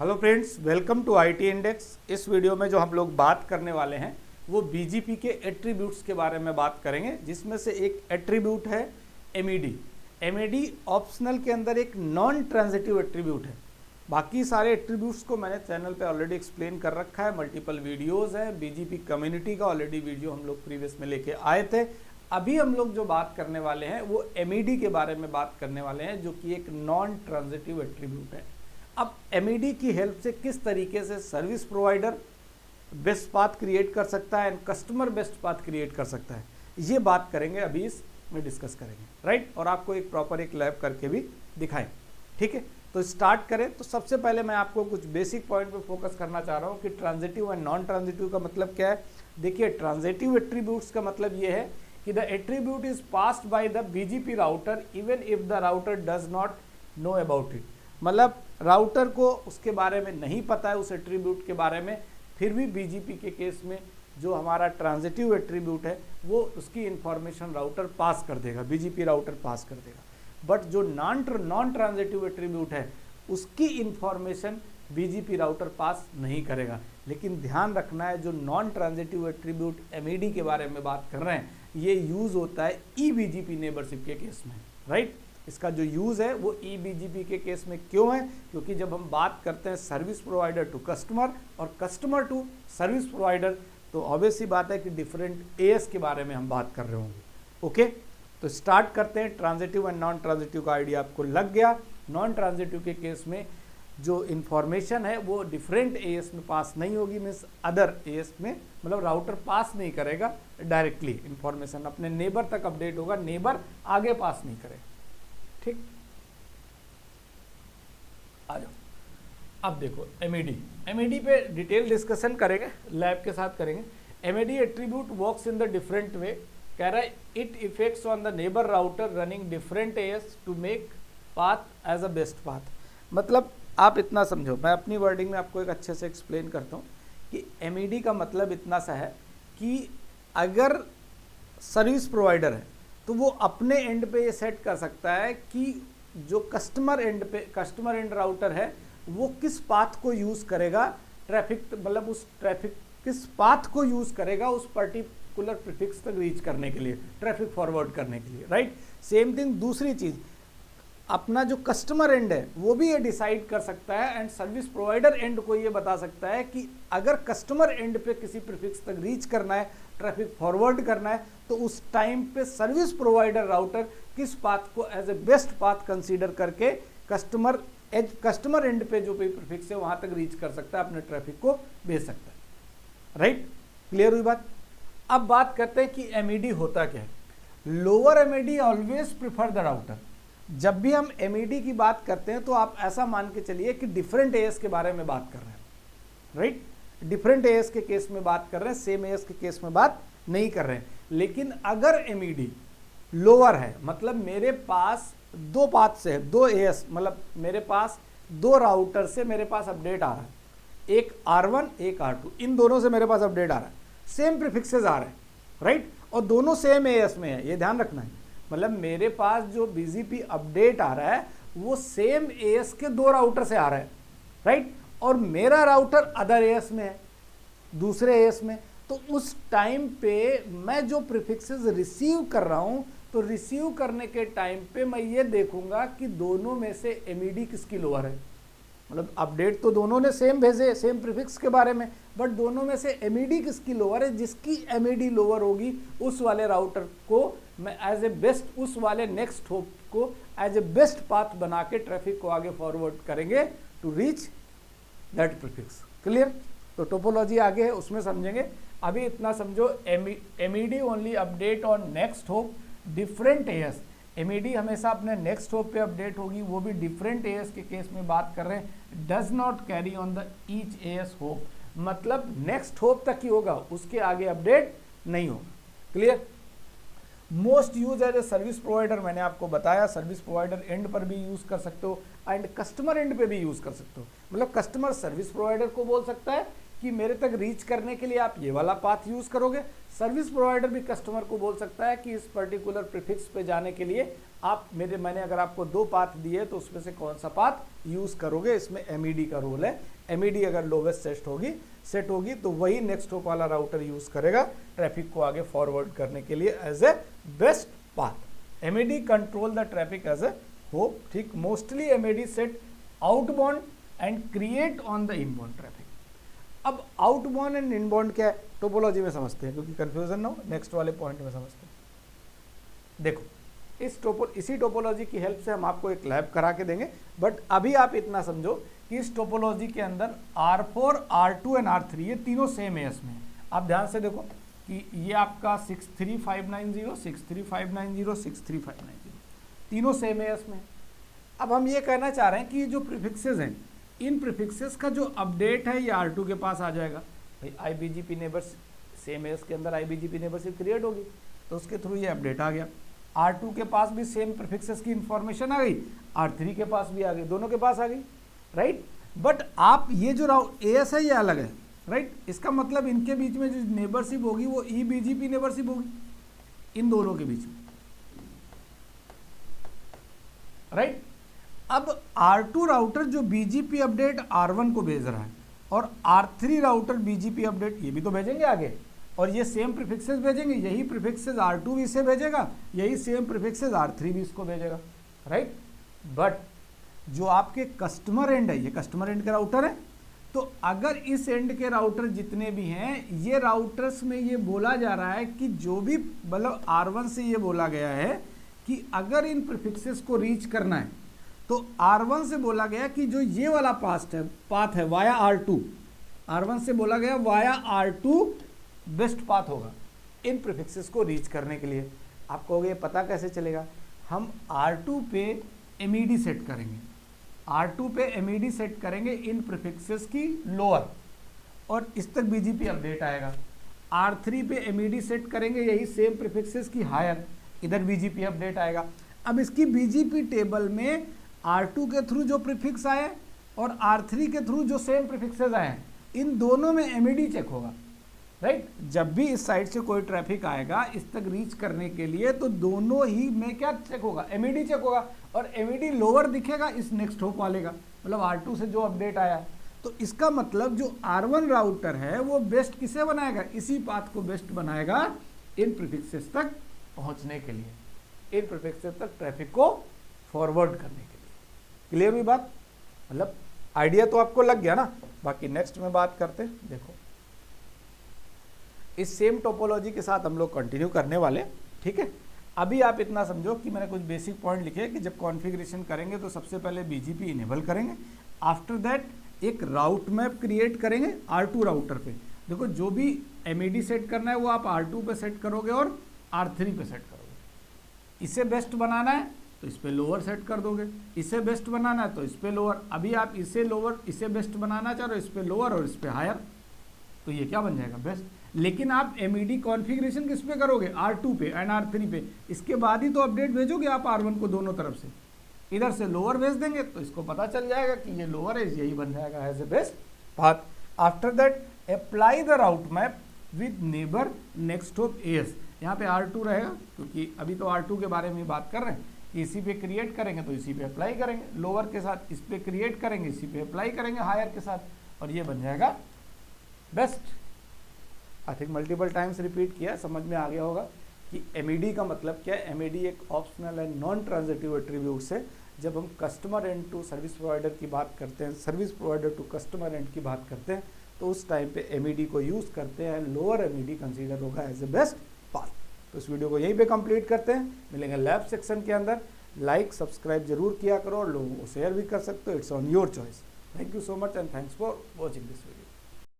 Hello friends, welcome to IT index. इस video में जो हम लोग बात करने वाले हैं वो बीजीपी के एट्रीब्यूट्स के बारे में बात करेंगे, जिसमें से एक एट्रीब्यूट है एमईडी। एमईडी ऑप्शनल के अंदर एक नॉन ट्रांजिटिव एट्रीब्यूट है। बाकी सारे एट्रीब्यूट्स को मैंने चैनल पे ऑलरेडी एक्सप्लेन कर रखा है, मल्टीपल वीडियोज़ हैं। बीजीपी कम्युनिटी का ऑलरेडी वीडियो हम लोग प्रीवियस में लेके आए थे। अभी हम लोग जो बात करने वाले हैं वो एमईडी के बारे में बात करने वाले हैं, जो कि एक नॉन ट्रांजिटिव एट्रीब्यूट है। अब एमईडी की हेल्प से किस तरीके से service provider best path create कर सकता है and customer best path create कर सकता है, ये बात करेंगे, अभी इसमें डिस्कस करेंगे, राइट। और आपको एक प्रॉपर एक लैब करके भी दिखाएं, ठीक है। तो स्टार्ट करें। तो सबसे पहले मैं आपको कुछ बेसिक पॉइंट पे फोकस करना चाह रहा हूँ कि ट्रांजिटिव एंड नॉन ट्रांजिटिव का मतलब क्या है। देखिए, ट्रांजिटिव एट्रीब्यूट्स का मतलब ये है कि the attribute is passed by the BGP router even if the router does not know about it. मतलब राउटर को उसके बारे में नहीं पता है, उस एट्रीब्यूट के बारे में, फिर भी बीजीपी के केस में जो हमारा ट्रांजिटिव एट्रीब्यूट है वो उसकी इंफॉर्मेशन राउटर पास कर देगा, बीजीपी राउटर पास कर देगा। बट जो नॉन ट्रांजिटिव एट्रीब्यूट है उसकी इंफॉर्मेशन बीजीपी राउटर पास नहीं करेगा। लेकिन ध्यान रखना है, जो नॉन ट्रांजिटिव एट्रीब्यूट एमईडी के बारे में बात कर रहे हैं, ये यूज़ होता है ईबीजीपी नेबरशिप के केस में, राइट। इसका जो यूज़ है वो ईबीजीपी के केस में क्यों है? क्योंकि जब हम बात करते हैं सर्विस प्रोवाइडर टू कस्टमर और कस्टमर टू सर्विस प्रोवाइडर, तो ऑब्वियसली बात है कि डिफरेंट एएस के बारे में हम बात कर रहे होंगे। ओके, तो स्टार्ट करते हैं। ट्रांजिटिव एंड नॉन ट्रांजिटिव का आइडिया आपको लग गया। नॉन ट्रांजिटिव के केस में जो इन्फॉर्मेशन है वो डिफरेंट एएस में पास नहीं होगी, मीन्स अदर एएस में, मतलब राउटर पास नहीं करेगा डायरेक्टली इन्फॉर्मेशन, अपने नेबर तक अपडेट होगा, नेबर आगे पास नहीं करेगा, ठीक। आ जाओ, अब देखो एमईडी पे डिटेल डिस्कशन करेंगे, लैब के साथ करेंगे। MED attribute works in the different way. कह रहा है it effects on the neighbour router running different AS to make path as a best path. मतलब आप इतना समझो, मैं अपनी वर्डिंग में आपको एक अच्छे से एक्सप्लेन करता हूँ कि एमईडी का मतलब इतना सा है कि अगर सर्विस प्रोवाइडर है तो वो अपने एंड पे ये सेट कर सकता है कि जो कस्टमर एंड राउटर है वो किस पाथ को यूज़ करेगा, ट्रैफिक, मतलब उस ट्रैफिक किस पाथ को यूज़ करेगा उस पर्टिकुलर प्रीफिक्स तक रीच करने के लिए, ट्रैफिक फॉरवर्ड करने के लिए, राइट। सेम थिंग दूसरी चीज़, अपना जो कस्टमर एंड है वो भी ये डिसाइड कर सकता है एंड सर्विस प्रोवाइडर एंड को ये बता सकता है कि अगर कस्टमर एंड पे किसी प्रीफिक्स तक रीच करना है, ट्रैफिक फॉरवर्ड करना है, तो उस टाइम पे सर्विस प्रोवाइडर राउटर किस पाथ को as a best path consider करके कस्टमर एंड पे जो भी प्रीफिक्स है वहां तक रीच कर सकता है, अपने ट्रैफिक को भेज सकता है, राइट। क्लियर हुई बात। अब बात करते हैं कि एमईडी होता क्या है। Lower MED always prefer the router. जब भी हम एमईडी की बात करते हैं तो आप ऐसा मान के चलिए कि डिफरेंट एएस के बारे में बात कर रहे हैं, राइट। डिफरेंट एएस के केस में बात कर रहे हैं, सेम एएस के केस में बात नहीं कर रहे हैं। लेकिन अगर एमईडी लोअर है, मतलब मेरे पास दो पाथ से है, दो एएस, मतलब मेरे पास दो राउटर से मेरे पास अपडेट आ रहा है, एक R1 एक R2, इन दोनों से मेरे पास अपडेट आ रहा है, सेम प्रीफिक्सेस आ रहे हैं, राइट, और दोनों सेम एएस में है, ये ध्यान रखना है। मतलब मेरे पास जो बीजीपी अपडेट आ रहा है वो सेम एएस के दो राउटर से आ रहा है, राइट, और मेरा राउटर अदर एएस में है, दूसरे एएस में। तो उस टाइम पे मैं जो प्रीफिक्सेस रिसीव कर रहा हूं, तो रिसीव करने के टाइम पे मैं ये देखूंगा कि दोनों में से एमईडी किसकी लोअर है। मतलब अपडेट तो दोनों ने सेम भेजे, सेम प्रीफिक्स के बारे में, बट दोनों में से एमईडी किसकी लोअर है। जिसकी एमईडी लोअर होगी उस वाले राउटर को मैं एज ए बेस्ट, उस वाले नेक्स्ट होप को एज ए बेस्ट पाथ बना के ट्रैफिक को आगे फॉरवर्ड करेंगे to reach that prefix. Clear. तो टोपोलॉजी आगे है, उसमें समझेंगे। अभी इतना समझो, MED only update on next hop different AS. MED हमेशा अपने नेक्स्ट होप पे अपडेट होगी, वो भी डिफरेंट एएस के केस में बात कर रहे हैं। Does not carry on the each AS hop, मतलब नेक्स्ट होप तक ही होगा, उसके आगे अपडेट नहीं होगा। Clear. Most use as a service provider, मैंने आपको बताया, सर्विस प्रोवाइडर एंड पर भी यूज कर सकते हो एंड कस्टमर एंड पे भी यूज कर सकते हो। मतलब कस्टमर सर्विस प्रोवाइडर को बोल सकता है कि मेरे तक रीच करने के लिए आप ये वाला पाथ यूज़ करोगे। सर्विस प्रोवाइडर भी कस्टमर को बोल सकता है कि इस पर्टिकुलर प्रीफिक्स पे जाने के लिए मैंने अगर आपको 2 पाथ दिए तो उसमें से कौन सा पाथ यूज करोगे, इसमें एमईडी का रोल है। एमईडी अगर लोवेस्ट सेट होगी तो वही नेक्स्ट हॉप वाला राउटर यूज करेगा ट्रैफिक को आगे फॉरवर्ड करने के लिए as a best path. MED control the traffic as a hop, ठीक। Mostly MED set outbound and create on the inbound traffic. अब आउटबाउंड एंड इनबाउंड क्या है, टोपोलॉजी में समझते हैं क्योंकि कंफ्यूजन ना हो, नेक्स्ट वाले पॉइंट में समझते हैं। देखो इसी टोपोलॉजी की हेल्प से हम आपको एक लैब करा के देंगे, बट अभी आप इतना समझो कि इस टोपोलॉजी के अंदर R4, R2 एंड R3 ये तीनों सेम एएस में है। आप ध्यान से देखो कि ये आपका 63590, 63590, 63590 तीनों सेम एएस में है। अब हम ये कहना चाह रहे हैं कि ये जो प्रीफिक्सेस हैं, इन प्रीफिक्सेस का जो अपडेट है ये R2 के पास आ जाएगा। भाई IBGP नेबर्स सेम एएस के अंदर IBGP नेबरशिप क्रिएट होगी तो उसके थ्रू ये अपडेट आ गया। R2 के पास भी सेम प्रीफिक्सेस की इंफॉर्मेशन आ गई, R3 के पास भी आ गई, दोनों के पास आ गई, राइट। बट आप ये जो एएस है ये अलग है, राइट। इसका मतलब इनके बीच में जो नेबरशिप होगी वो EBGP नेबरशिप होगी इन दोनों के बीच में, राइट। अब R2 राउटर जो BGP अपडेट R1 को भेज रहा है और R3 राउटर BGP अपडेट ये भी तो भेजेंगे आगे, और ये सेम प्रीफिक्सेस भेजेंगे, यही प्रीफिक्सेस R2 भी इसे भेजेगा, यही सेम प्रीफिक्सेस R3 भी इसको भेजेगा, राइट। बट जो आपके कस्टमर एंड है, ये कस्टमर एंड के राउटर है, तो अगर इस एंड के राउटर जितने भी हैं, ये राउटर्स में ये बोला जा रहा है कि जो भी मतलब R1 से ये बोला गया है कि अगर इन प्रीफिक्सेस को रीच करना है तो R1 से बोला गया कि जो ये वाला पाथ है वाया R2, R1 से बोला गया वाया R2 बेस्ट पाथ होगा इन प्रीफिक्सेस को रीच करने के लिए। आप कहोगे ये पता कैसे चलेगा, हम R2 पे MED सेट करेंगे, R2 पे MED सेट करेंगे इन प्रीफिक्सेस की लोअर, और इस तक BGP अपडेट आएगा। R3 पे MED सेट करेंगे यही सेम प्रीफिक्सेस की हायर, इधर BGP अपडेट आएगा। अब इसकी BGP टेबल में R2 के थ्रू जो प्रीफिक्स आए और R3 के थ्रू जो सेम प्रीफिक्सेस आए हैं, इन दोनों में MED चेक होगा, राइट। जब भी इस साइड से कोई ट्रैफिक आएगा इस तक रीच करने के लिए तो दोनों ही में क्या चेक होगा, MED चेक होगा, और MED लोअर दिखेगा इस नेक्स्ट हॉप वाले का, मतलब R2 से जो अपडेट आया है। तो इसका मतलब जो R1 राउटर है वो बेस्ट किसे बनाएगा, इसी पाथ को बेस्ट बनाएगा इन प्रीफिक्सेस तक पहुंचने के लिए, इन प्रीफिक्सेस तक ट्रैफिक को फॉरवर्ड करने के लिए। क्लियर हुई बात, मतलब आइडिया तो आपको लग गया ना। बाकी नेक्स्ट में बात करते हैं। देखो इस सेम टोपोलॉजी के साथ हम लोग कंटिन्यू करने वाले, ठीक है। अभी आप इतना समझो कि मैंने कुछ बेसिक पॉइंट लिखे कि जब कॉन्फ़िगरेशन करेंगे तो सबसे पहले BGP इनेबल करेंगे, आफ्टर दैट एक राउट मैप क्रिएट करेंगे R2 राउटर पे। देखो जो भी MED सेट करना है वो आप R2 पे सेट करोगे और R3 पे सेट करोगे। इसे बेस्ट बनाना है तो इस पे लोअर सेट कर दोगे, इसे बेस्ट बनाना है तो इस पे लोअर। अभी आप इसे बेस्ट बनाना चाह रहे हो, इस पे लोअर और इस पे हायर, तो ये क्या बन जाएगा, बेस्ट। लेकिन आप MED कॉन्फ़िगरेशन किस पे करोगे, R2 पे एंड R3 पे। इसके बाद ही तो अपडेट भेजोगे आप R1 को दोनों तरफ से। इधर से लोअर भेज देंगे तो इसको पता चल जाएगा कि ये लोअर है, यही बन जाएगा as a best path. After that apply the route map with neighbour next hop AS। यहाँ पे R2 रहेगा क्योंकि अभी तो R2 के बारे में बात कर रहे हैं कि इसी पे क्रिएट करेंगे तो इसी पे अप्लाई करेंगे, लोअर के साथ इस पे क्रिएट करेंगे, इसी पे अप्लाई करेंगे हायर के साथ, और ये बन जाएगा best. I think multiple times repeat किया, समझ में आ गया होगा कि MED का मतलब क्या है। MED एक optional and non transitive attributes है। जब हम customer end to service provider की बात करते हैं, service provider to customer end की बात करते हैं, तो उस टाइम पे MED को यूज़ करते हैं। लोअर MED कंसीडर होगा एज ए बेस्ट पाथ। तो इस वीडियो को यहीं पे कंप्लीट करते हैं, मिलेंगे लैब सेक्शन के अंदर। लाइक सब्सक्राइब जरूर किया करो और लोगों को शेयर भी कर सकते हो, it's on your choice. Thank you so much and thanks for watching this video.